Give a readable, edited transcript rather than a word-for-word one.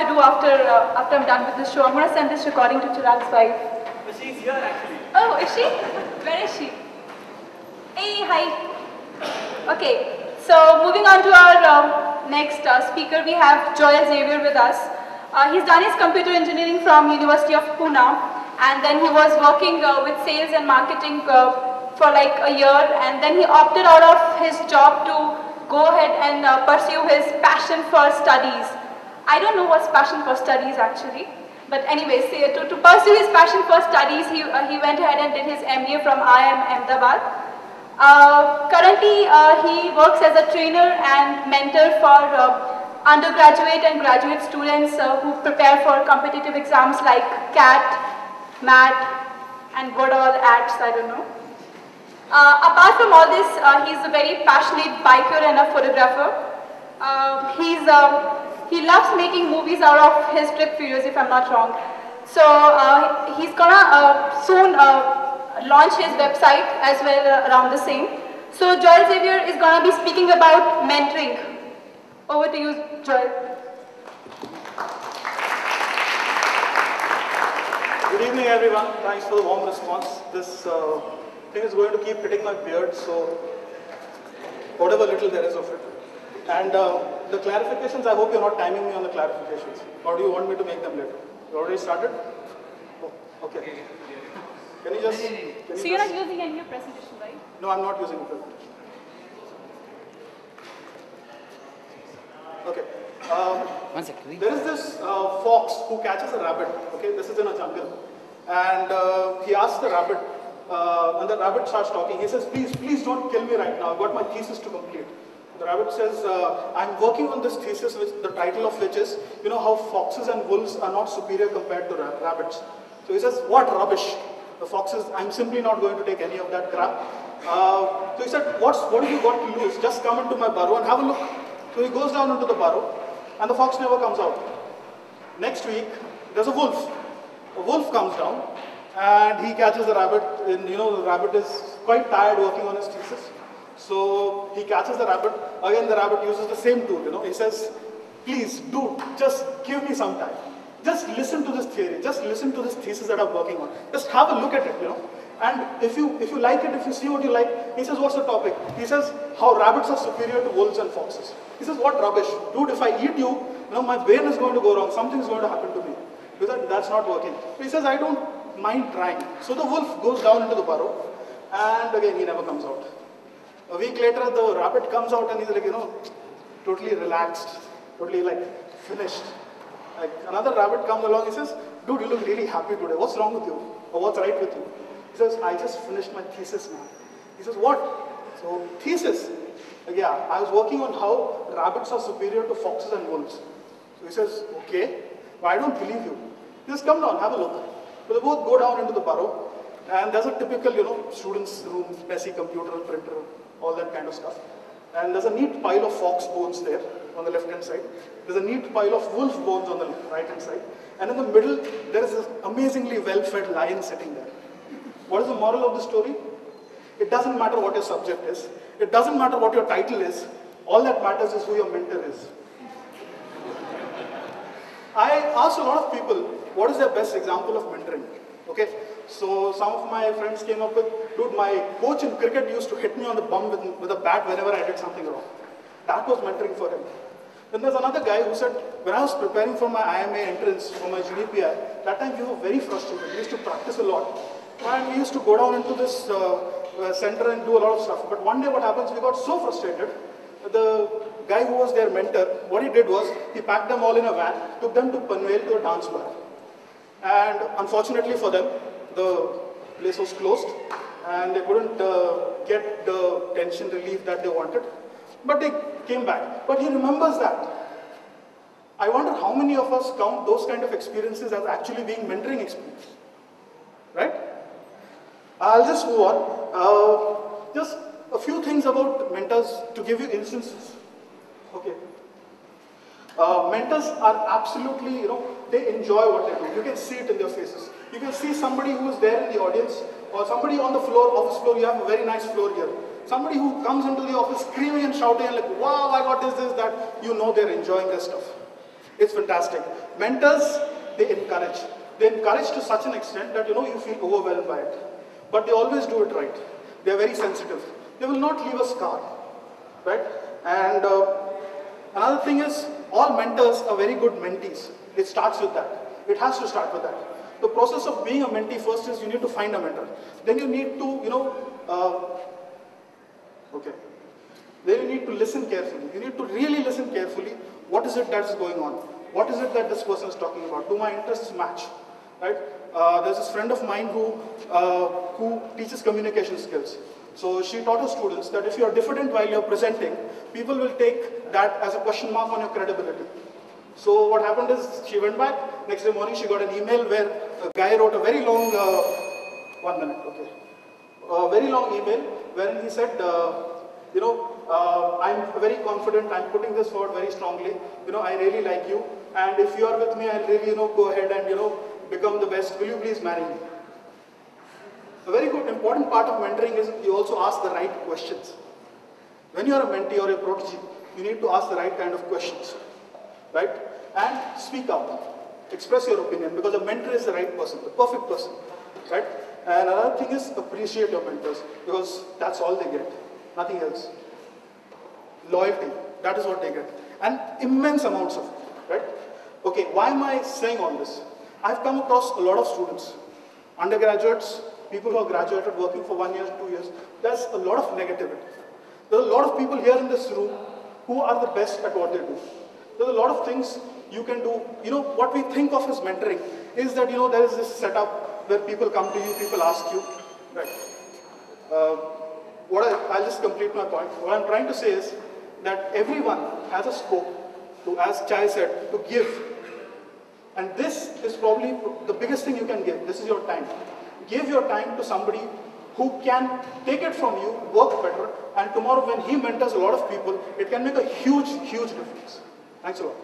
to do after I'm done with this show. I'm going to send this recording to Chirag's wife. But she's here actually. Oh, is she? Where is she? Hey, hi. Okay, so moving on to our next speaker, we have Joel Xavier with us. He's done his computer engineering from University of Pune, and then he was working with sales and marketing for like a year, and then he opted out of his job to go ahead and pursue his passion for studies. I don't know what's passion for studies actually, but anyways, to pursue his passion for studies, he went ahead and did his MBA from IIM Ahmedabad. Currently, he works as a trainer and mentor for undergraduate and graduate students who prepare for competitive exams like CAT, MAT, and what all ATs, I don't know. Apart from all this, he's a very passionate biker and a photographer. He loves making movies out of his trip videos, if I'm not wrong. So he's gonna soon launch his website as well around the same. So Joel Xavier is gonna be speaking about mentoring. Over to you, Joel. Good evening, everyone. Thanks for the warm response. This thing is going to keep hitting my beard, so whatever little there is of it. And the clarifications, I hope you're not timing me on the clarifications. Or do you want me to make them later? You already started? Oh, okay. Can you just... So you're not using any of your presentation, right? No, I'm not using a presentation. Okay. One second. There is this fox who catches a rabbit. Okay, this is in a jungle. And he asks the rabbit, and the rabbit starts talking. He says, please don't kill me right now. I've got my thesis to complete. The rabbit says, I'm working on this thesis, which the title of which is, you know how foxes and wolves are not superior compared to rabbits. So he says, what rubbish. The fox says, I'm simply not going to take any of that crap. So he said, what have you got to lose? Just come into my burrow and have a look. So he goes down into the burrow, and the fox never comes out. Next week, there's a wolf. A wolf comes down, and he catches the rabbit. And you know, the rabbit is quite tired working on his thesis. So he catches the rabbit. Again, the rabbit uses the same tool. You know, he says, please, dude, just give me some time. Just listen to this theory. Just listen to this thesis that I'm working on. Just have a look at it, you know. And if you like it, if you see what you like, he says, what's the topic? He says, how rabbits are superior to wolves and foxes. He says, what rubbish. Dude, if I eat you, my brain is going to go wrong. Something's going to happen to me. Because that's not working. He says, I don't mind trying. So the wolf goes down into the burrow, and again, he never comes out. A week later, the rabbit comes out, and he's like, totally relaxed, totally like finished. Like another rabbit comes along, he says, dude, you look really happy today. What's wrong with you? Or what's right with you? He says, I just finished my thesis, man. He says, what? So, thesis. Like, yeah, I was working on how rabbits are superior to foxes and wolves. So he says, okay, but I don't believe you. He says, come down, have a look. So they both go down into the burrow, and there's a typical, student's room, messy computer, printer, all that kind of stuff. And there's a neat pile of fox bones there on the left-hand side. There's a neat pile of wolf bones on the right-hand side. And in the middle, there is this amazingly well-fed lion sitting there. What is the moral of the story? It doesn't matter what your subject is. It doesn't matter what your title is. All that matters is who your mentor is. I asked a lot of people, what is their best example of mentoring? Okay, so some of my friends came up with, dude, my coach in cricket used to hit me on the bum with a bat whenever I did something wrong. That was mentoring for him. Then there's another guy who said, when I was preparing for my IMA entrance for my GDPI, that time we were very frustrated. We used to practice a lot. And we used to go down into this center and do a lot of stuff. But one day what happens, we got so frustrated, the guy who was their mentor, what he did was, he packed them all in a van, took them to Panvel to a dance bar. And unfortunately for them, the place was closed and they couldn't get the tension relief that they wanted. But they came back. But he remembers that. I wonder how many of us count those kind of experiences as actually being mentoring experiences. Right? I'll just move on. Just a few things about mentors to give you instances. Okay. Mentors are absolutely, they enjoy what they do. You can see it in their faces. You can see somebody who is there in the audience or somebody on the floor, office floor, you have a very nice floor here. Somebody who comes into the office screaming and shouting and like, wow, I got this, that, they're enjoying their stuff. It's fantastic. Mentors, they encourage. They encourage to such an extent that, you feel overwhelmed by it. But they always do it right. They are very sensitive. They will not leave a scar, right? And another thing is, all mentors are very good mentees. It starts with that. It has to start with that. The process of being a mentee first is you need to find a mentor. Then you need to, then you need to listen carefully. You need to really listen carefully. What is it that's going on? What is it that this person is talking about? Do my interests match? Right? There's this friend of mine who teaches communication skills. So she taught her students that if you're diffident while you're presenting, people will take that as a question mark on your credibility. So what happened is she went back, next day morning she got an email where a guy wrote a very long, a very long email wherein he said, I'm very confident, I'm putting this forward very strongly, I really like you, and if you are with me, I'll really, go ahead and, become the best, will you please marry me? A very good, important part of mentoring is you also ask the right questions. When you are a mentee or a protege, you need to ask the right kind of questions, right? And speak up, express your opinion, because a mentor is the right person, the perfect person, right? And another thing is appreciate your mentors, because that's all they get, nothing else. Loyalty, that is what they get, and immense amounts of it, right? Okay, why am I saying all this? I've come across a lot of students, undergraduates, people who have graduated working for 1 year, 2 years. There's a lot of negativity. There are a lot of people here in this room who are the best at what they do. There's a lot of things you can do. What we think of as mentoring is that, there is this setup where people come to you, people ask you, right? I'll just complete my point. What I'm trying to say is that everyone has a scope to, as Chai said, to give. And this is probably the biggest thing you can give. This is your time. Give your time to somebody who can take it from you, work better, and tomorrow when he mentors a lot of people, it can make a huge, huge difference. Thanks a lot.